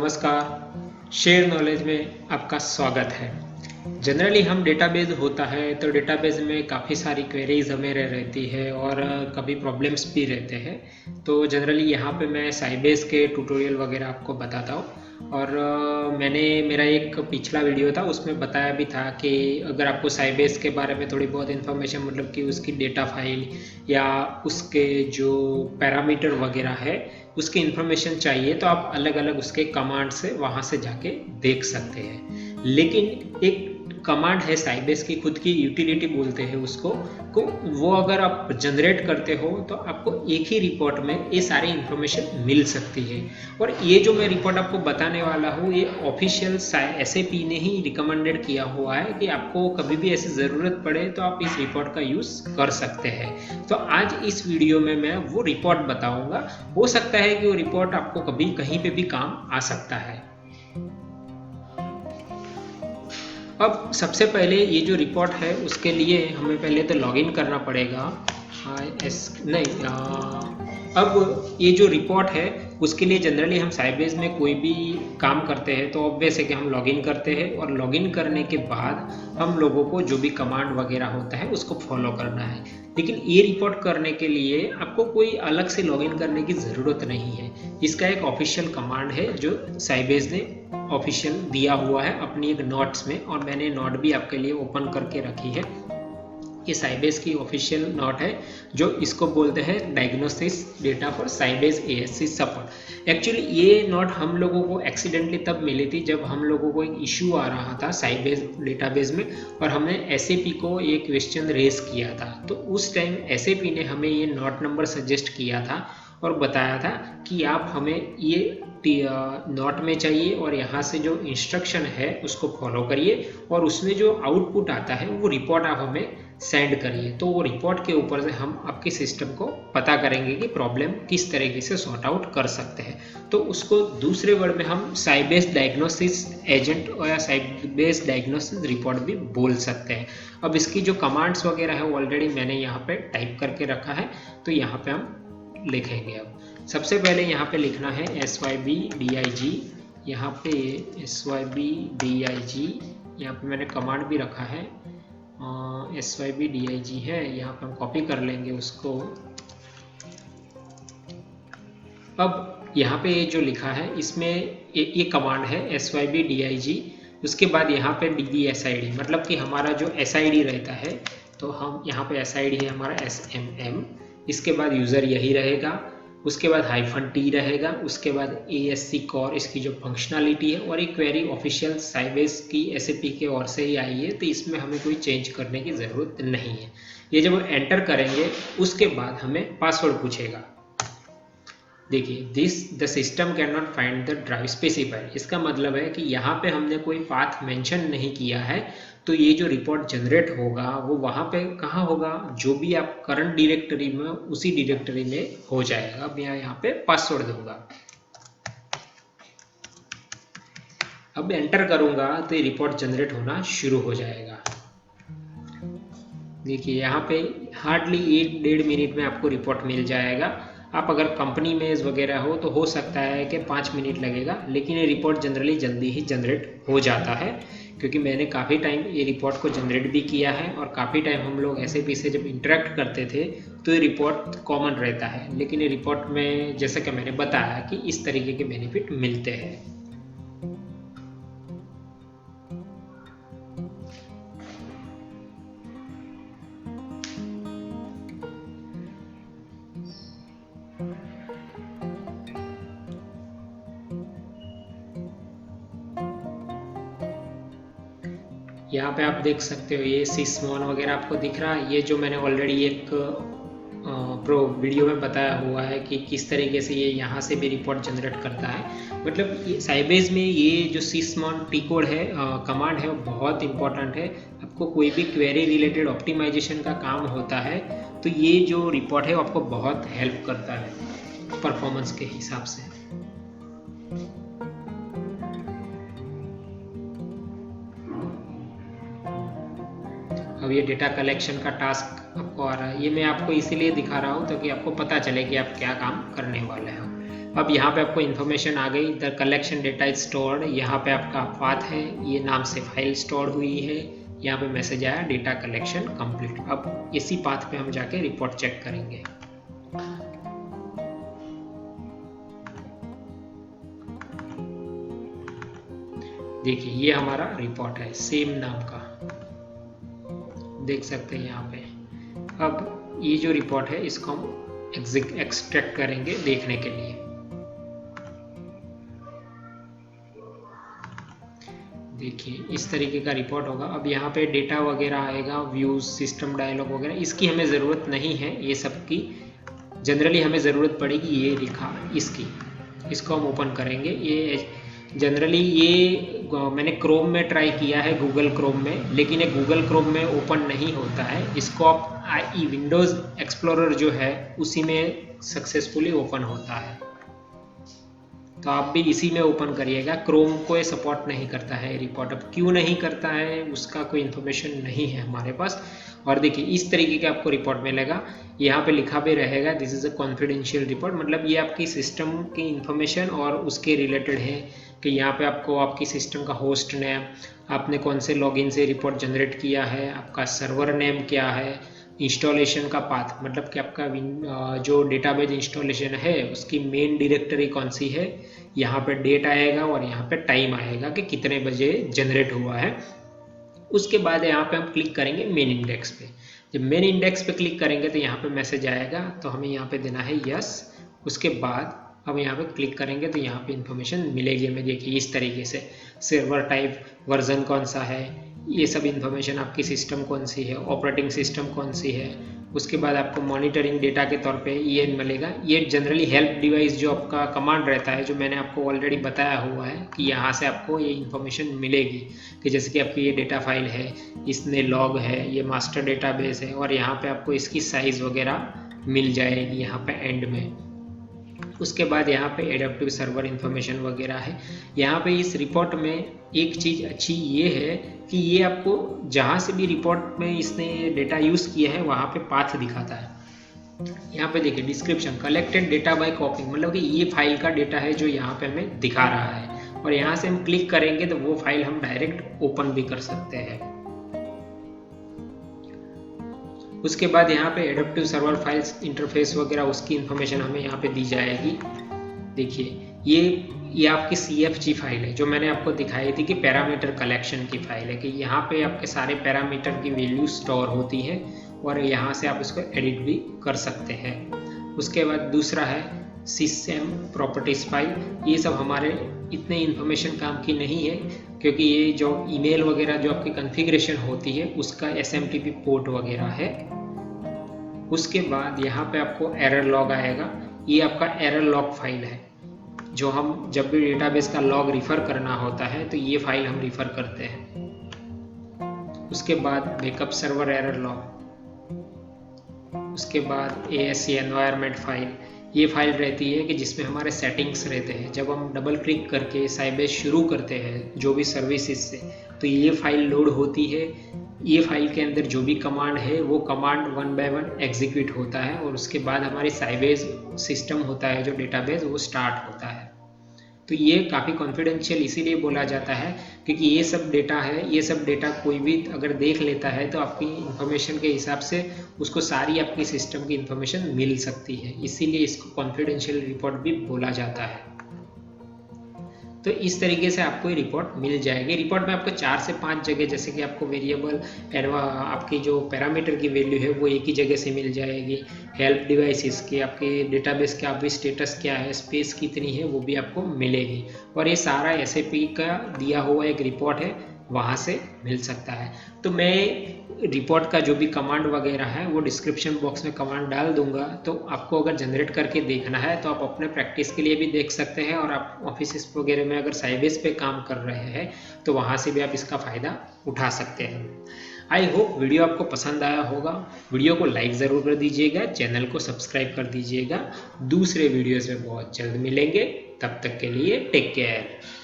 नमस्कार, share knowledge में आपका स्वागत है। जनरली हम डेटाबेस होता है तो डेटाबेस में काफ़ी सारी क्वेरीज हमें रहती है और कभी प्रॉब्लम्स भी रहते हैं। तो जनरली यहाँ पे मैं साइबेस के ट्यूटोरियल वगैरह आपको बताता हूँ और मैंने मेरा एक पिछला वीडियो था उसमें बताया भी था कि अगर आपको साइबेस के बारे में थोड़ी बहुत इन्फॉर्मेशन मतलब कि उसकी डेटा फाइल या उसके जो पैरामीटर वगैरह है उसकी इन्फॉर्मेशन चाहिए तो आप अलग अलग उसके कमांड से वहाँ से जाके देख सकते हैं। लेकिन एक कमांड है साइबेस की खुद की यूटिलिटी बोलते हैं उसको को वो अगर आप जनरेट करते हो तो आपको एक ही रिपोर्ट में ये सारी इन्फॉर्मेशन मिल सकती है। और ये जो मैं रिपोर्ट आपको बताने वाला हूँ ये ऑफिशियल SAP ने ही रिकमेंडेड किया हुआ है कि आपको कभी भी ऐसी ज़रूरत पड़े तो आप इस रिपोर्ट का यूज़ कर सकते हैं। तो आज इस वीडियो में मैं वो रिपोर्ट बताऊंगा। हो सकता है कि वो रिपोर्ट आपको कभी कहीं पे भी काम आ सकता है। अब सबसे पहले ये जो रिपोर्ट है उसके लिए हमें पहले तो लॉगिन करना पड़ेगा। अब ये जो रिपोर्ट है उसके लिए जनरली हम साइबेस में कोई भी काम करते हैं तो ऑब्वियस है कि हम लॉगिन करते हैं और लॉगिन करने के बाद हम लोगों को जो भी कमांड वगैरह होता है उसको फॉलो करना है। लेकिन ये रिपोर्ट करने के लिए आपको कोई अलग से लॉगिन करने की ज़रूरत नहीं है। इसका एक ऑफिशियल कमांड है जो साइबेस ने ऑफिशियल दिया हुआ है अपनी एक नोट्स में, और मैंने नोट भी आपके लिए ओपन करके रखी है। ये साइबेस की ऑफिशियल नोट है जो इसको बोलते हैं diagnosis data for Sybase ASC support. Actually ये नोट हम लोगों को एक्सीडेंटली तब मिली थी जब हम लोगों को एक इशू आ रहा था साइबेस डेटाबेस में और हमने SAP को ये क्वेश्चन रेज किया था। तो उस टाइम SAP ने हमें ये नोट नंबर सजेस्ट किया था और बताया था कि आप हमें ये नोट में चाहिए और यहाँ से जो इंस्ट्रक्शन है उसको फॉलो करिए और उसमें जो आउटपुट आता है वो रिपोर्ट आप हमें सेंड करिए। तो वो रिपोर्ट के ऊपर से हम आपके सिस्टम को पता करेंगे कि प्रॉब्लम किस तरीके से सॉर्ट आउट कर सकते हैं। तो उसको दूसरे वर्ड में हम साइबेस डायग्नोसिस एजेंट या साइबेस डायग्नोसिस रिपोर्ट भी बोल सकते हैं। अब इसकी जो कमांड्स वगैरह है वो ऑलरेडी मैंने यहाँ पे टाइप करके रखा है तो यहाँ पे हम लिखेंगे। अब सबसे पहले यहाँ पे लिखना है SYBDIG। यहाँ पे SYBDIG यहाँ पे मैंने कमांड भी रखा है SYBDIG है, यहाँ पे हम कॉपी कर लेंगे उसको। अब यहाँ पे ये जो लिखा है इसमें ये कमांड है SYBDIG। उसके बाद यहाँ पे DBSID मतलब कि हमारा जो SID रहता है तो हम यहाँ पे SID है हमारा SMM। इसके बाद यूज़र यही रहेगा, उसके बाद -T रहेगा, उसके बाद ASC कोर इसकी जो फंक्शनलिटी है, और एक क्वेरी ऑफिशियल साइबेस की SAP के ओर से ही आई है तो इसमें हमें कोई चेंज करने की ज़रूरत नहीं है। ये जब एंटर करेंगे उसके बाद हमें पासवर्ड पूछेगा। देखिए the system can not find the drive specified. इसका मतलब है कि यहाँ पे हमने कोई पाथ मेंशन नहीं किया है तो ये जो रिपोर्ट जनरेट होगा वो वहाँ पे कहाँ होगा, जो भी आप करंट डायरेक्टरी में उसी डायरेक्टरी में हो जाएगा। अब मैं यहाँ पे पासवर्ड दूंगा, अब एंटर करूंगा तो ये रिपोर्ट जनरेट होना शुरू हो जाएगा। देखिए यहाँ पे हार्डली 1-1.5 मिनट में आपको रिपोर्ट मिल जाएगा। आप अगर कंपनी में वगैरह हो तो हो सकता है कि 5 मिनट लगेगा, लेकिन ये रिपोर्ट जनरली जल्दी ही जनरेट हो जाता है क्योंकि मैंने काफ़ी टाइम ये रिपोर्ट को जनरेट भी किया है और काफ़ी टाइम हम लोग SAP से जब इंटरेक्ट करते थे तो ये रिपोर्ट कॉमन रहता है। लेकिन ये रिपोर्ट में जैसा कि मैंने बताया कि इस तरीके के बेनिफिट मिलते हैं। यहाँ पे आप देख सकते हो ये सिसमॉन वगैरह आपको दिख रहा है। ये जो मैंने ऑलरेडी एक प्रो वीडियो में बताया हुआ है कि किस तरीके से ये यहाँ से भी रिपोर्ट जनरेट करता है। मतलब ये साइबेस में ये जो सिसमॉन टी कोड है कमांड है वो बहुत इंपॉर्टेंट है। आपको कोई भी क्वेरी रिलेटेड ऑप्टिमाइजेशन का काम होता है तो ये जो रिपोर्ट है वो आपको बहुत हेल्प करता है परफॉर्मेंस के हिसाब से। अब ये डेटा कलेक्शन का टास्क आपको आ रहा है, ये मैं आपको इसीलिए दिखा रहा हूँ ताकि आपको पता चले कि आप क्या काम करने वाले हो। अब यहाँ पे आपको इन्फॉर्मेशन आ गई, the collection data is stored, यहाँ पे आपका पाथ है, ये नाम से फाइल स्टोर हुई है, यहाँ पे मैसेज आया डेटा कलेक्शन कंप्लीट। अब इसी पाथ पे हम जाके रिपोर्ट चेक करेंगे। देखिए ये हमारा रिपोर्ट है सेम नाम का, देख सकते हैं यहाँ पे। अब ये जो रिपोर्ट है इसको हम एक्सट्रैक्ट करेंगे देखने के लिए। देखिए इस तरीके का रिपोर्ट होगा। अब यहाँ पे डेटा वगैरह आएगा, व्यूज, सिस्टम डायलॉग वगैरह, इसकी हमें ज़रूरत नहीं है, ये सब की जनरली हमें ज़रूरत पड़ेगी ये लिखा इसकी। इसको हम ओपन करेंगे। ये जनरली ये मैंने क्रोम में ट्राई किया है, गूगल क्रोम में, लेकिन ये गूगल क्रोम में ओपन नहीं होता है। इसको आप विंडोज़ एक्सप्लोरर जो है उसी में सक्सेसफुली ओपन होता है, तो आप भी इसी में ओपन करिएगा। क्रोम को ये सपोर्ट नहीं करता है रिपोर्ट। अब क्यों नहीं करता है उसका कोई इन्फॉर्मेशन नहीं है हमारे पास। और देखिए इस तरीके का आपको रिपोर्ट मिलेगा, यहाँ पे लिखा भी रहेगा this is a confidential report, मतलब ये आपकी सिस्टम की इन्फॉर्मेशन और उसके रिलेटेड है कि यहाँ पे आपको आपकी सिस्टम का होस्ट नेम, आपने कौन से लॉगिन से रिपोर्ट जनरेट किया है, आपका सर्वर नेम क्या है, इंस्टॉलेशन का पाथ, मतलब कि आपका जो डेटाबेस इंस्टॉलेशन है उसकी मेन डायरेक्टरी कौन सी है, यहाँ पे डेट आएगा और यहाँ पे टाइम आएगा कि कितने बजे जनरेट हुआ है। उसके बाद यहाँ पे हम क्लिक करेंगे मेन इंडेक्स पे। जब मेन इंडेक्स पे क्लिक करेंगे तो यहाँ पे मैसेज आएगा, तो हमें यहाँ पे देना है यस। उसके बाद अब यहाँ पे क्लिक करेंगे तो यहाँ पे इंफॉर्मेशन मिलेगी हमें। देखिए इस तरीके से सर्वर टाइप, वर्जन कौन सा है, ये सब इंफॉर्मेशन, आपकी सिस्टम कौन सी है, ऑपरेटिंग सिस्टम कौन सी है। उसके बाद आपको मॉनिटरिंग डेटा के तौर पे ये मिलेगा। ये जनरली हेल्प डिवाइस जो आपका कमांड रहता है, जो मैंने आपको ऑलरेडी बताया हुआ है कि यहाँ से आपको ये इंफॉर्मेशन मिलेगी कि जैसे कि आपकी ये डेटा फाइल है, इसमें लॉग है, ये मास्टर डेटाबेस है, और यहाँ पे आपको इसकी साइज़ वगैरह मिल जाएगी यहाँ पे एंड में। उसके बाद यहाँ पे एडेप्टिव सर्वर इंफॉर्मेशन वगैरह है। यहाँ पे इस रिपोर्ट में एक चीज़ अच्छी ये है कि ये आपको जहाँ से भी रिपोर्ट में इसने डेटा यूज़ किया है वहाँ पे पाथ दिखाता है। यहाँ पे देखिए डिस्क्रिप्शन, कलेक्टेड डेटा बाय कॉपिंग, मतलब कि ये फाइल का डेटा है जो यहाँ पे हमें दिखा रहा है, और यहाँ से हम क्लिक करेंगे तो वो फाइल हम डायरेक्ट ओपन भी कर सकते हैं। उसके बाद यहाँ पे एडेप्टिव सर्वर फाइल्स इंटरफेस वगैरह उसकी इंफॉर्मेशन हमें यहाँ पे दी जाएगी। देखिए ये आपकी CFG फाइल है जो मैंने आपको दिखाई थी कि पैरामीटर कलेक्शन की फाइल है, कि यहाँ पे आपके सारे पैरामीटर की वैल्यू स्टोर होती है और यहाँ से आप उसको एडिट भी कर सकते हैं। उसके बाद दूसरा है सिस्टम प्रॉपर्टीज फाइल। ये सब हमारे इतने इंफॉर्मेशन काम की नहीं है, क्योंकि ये जो ईमेल वगैरह जो आपकी कॉन्फ़िगरेशन होती है उसका SMTP पोर्ट वगैरह है। उसके बाद यहाँ पे आपको एरर लॉग आएगा। ये आपका एरर लॉग फाइल है, जो हम जब भी डेटाबेस का लॉग रिफ़र करना होता है तो ये फाइल हम रिफ़र करते हैं। उसके बाद बैकअप सर्वर एरर लॉग, उसके बाद ASC एनवायरनमेंट फाइल। ये फाइल रहती है कि जिसमें हमारे सेटिंग्स रहते हैं। जब हम डबल क्लिक करके साइबेस शुरू करते हैं जो भी सर्विसेज से, तो ये फाइल लोड होती है। ये फाइल के अंदर जो भी कमांड है वो कमांड 1 बाय 1 एग्जीक्यूट होता है, और उसके बाद हमारी साइबेस सिस्टम होता है जो डेटाबेस, वो स्टार्ट होता है। तो ये काफ़ी कॉन्फिडेंशियल इसीलिए बोला जाता है क्योंकि ये सब डेटा है, ये सब डेटा कोई भी अगर देख लेता है तो आपकी इंफॉर्मेशन के हिसाब से उसको सारी आपकी सिस्टम की इंफॉर्मेशन मिल सकती है, इसीलिए इसको कॉन्फिडेंशियल रिपोर्ट भी बोला जाता है। तो इस तरीके से आपको ये रिपोर्ट मिल जाएगी। रिपोर्ट में आपको 4 से 5 जगह, जैसे कि आपको वेरिएबल आपकी जो पैरामीटर की वैल्यू है वो एक ही जगह से मिल जाएगी। हेल्प डिवाइसेस की, आपके डेटाबेस का अभी स्टेटस क्या है, स्पेस कितनी है, वो भी आपको मिलेगी। और ये सारा SAP का दिया हुआ एक रिपोर्ट है, वहाँ से मिल सकता है। तो मैं रिपोर्ट का जो भी कमांड वगैरह है वो डिस्क्रिप्शन बॉक्स में कमांड डाल दूंगा, तो आपको अगर जनरेट करके देखना है तो आप अपने प्रैक्टिस के लिए भी देख सकते हैं, और आप ऑफिस वगैरह में अगर साइबेस पे काम कर रहे हैं तो वहाँ से भी आप इसका फ़ायदा उठा सकते हैं। आई होप वीडियो आपको पसंद आया होगा। वीडियो को लाइक ज़रूर कर दीजिएगा, चैनल को सब्सक्राइब कर दीजिएगा। दूसरे वीडियोज़ में बहुत जल्द मिलेंगे, तब तक के लिए टेक केयर।